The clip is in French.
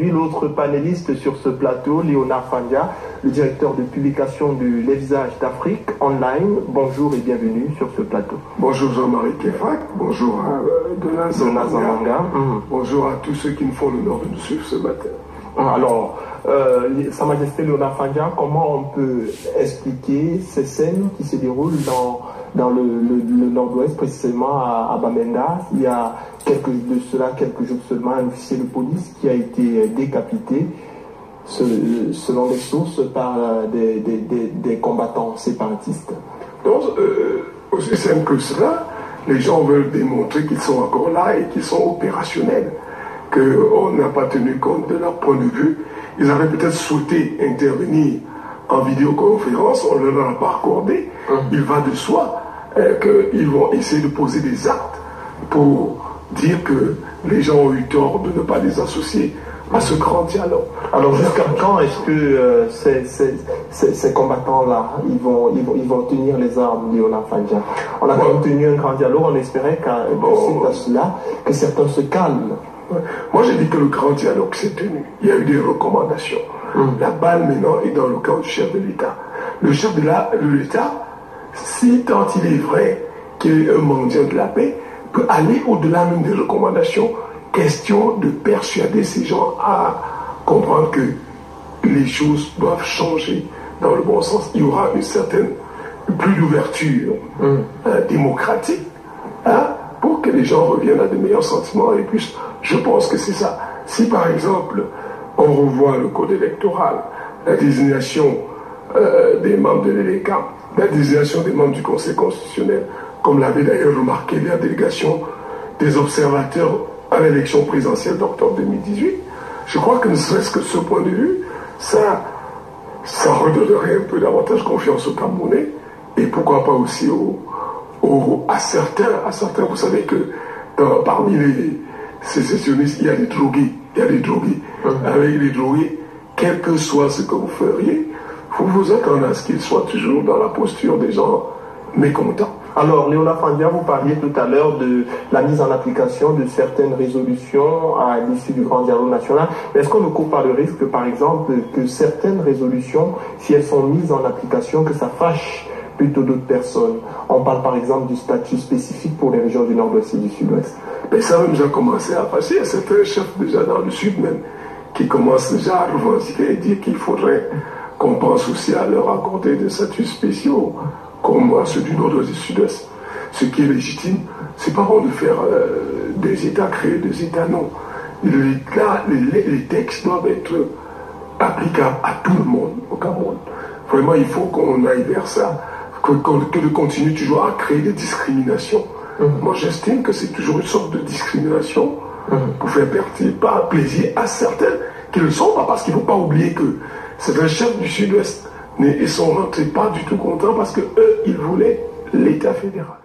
aujourd'hui l'autre panéliste sur ce plateau, Léonard Fandia, le directeur de publication du Les Visages d'Afrique Online. Bonjour et bienvenue sur ce plateau. Bonjour Jean-Marie Kefak, bonjour à Donald Zamanga, bonjour à tous ceux qui nous font l'honneur de nous suivre ce matin. Alors, Sa Majesté Léonard Fandia, comment on peut expliquer ces scènes qui se déroulent dans le nord-ouest, précisément à Bamenda? Il y a quelques jours seulement, un officier de police qui a été décapité, selon les sources, par des combattants séparatistes. Donc, aussi simple que cela, les gens veulent démontrer qu'ils sont encore là et qu'ils sont opérationnels, qu'on n'a pas tenu compte de leur point de vue. Ils auraient peut-être souhaité intervenir en vidéoconférence, on ne leur a pas accordé. Il va de soi qu'ils vont essayer de poser des actes pour dire que les gens ont eu tort de ne pas les associer à ce grand dialogue. Alors jusqu'à quand est-ce que ces combattants-là, ils vont tenir les armes, Léonard Fandia? On a quand même tenu un grand dialogue, on espérait suite à cela, que certains se calment. Moi j'ai dit que le grand dialogue s'est tenu. Il y a eu des recommandations. La balle maintenant est dans le camp du chef de l'État. Le chef de l'État, si tant il est vrai qu'il est un mendiant de la paix, peut aller au-delà même des recommandations. Question de persuader ces gens à comprendre que les choses doivent changer dans le bon sens. Il y aura une certaine plus d'ouverture démocratique pour que les gens reviennent à de meilleurs sentiments. Et puis, je pense que c'est ça. Si par exemple, on revoit le code électoral, la désignation des membres de l'ELECA, la désignation des membres du Conseil constitutionnel, comme l'avait d'ailleurs remarqué la délégation des observateurs à l'élection présidentielle d'octobre 2018, je crois que ne serait-ce que ce point de vue, ça redonnerait un peu davantage confiance aux Camerounais, et pourquoi pas aussi à certains. Vous savez que parmi les sécessionnistes, il y a des drogués. Avec les drogués, quel que soit ce que vous feriez, vous vous attendez à ce qu'ils soient toujours dans la posture des gens mécontents. Alors, Léonard Fandia, vous parliez tout à l'heure de la mise en application de certaines résolutions à l'issue du grand dialogue national. Est-ce qu'on ne court pas le risque, par exemple, que certaines résolutions, si elles sont mises en application, que ça fâche plutôt d'autres personnes? On parle par exemple du statut spécifique pour les régions du nord-ouest et du sud-ouest. Mais ça a déjà commencé à passer. Il y a certains chefs déjà dans le sud même qui commencent déjà à revendiquer et dire qu'il faudrait qu'on pense aussi à leur accorder des statuts spéciaux, comme à ceux du nord-ouest et du sud-ouest. Ce qui est légitime, c'est pas bon de faire des États créés, des États non. Les textes doivent être applicables à tout le monde au Cameroun. Vraiment, il faut qu'on aille vers ça, que de continuer toujours à créer des discriminations. Moi, j'estime que c'est toujours une sorte de discrimination pour faire plaisir à certains qui ne le sont pas, parce qu'il ne faut pas oublier que c'est un chef du sud-ouest. Ils sont rentrés pas du tout contents parce que eux, ils voulaient l'État fédéral.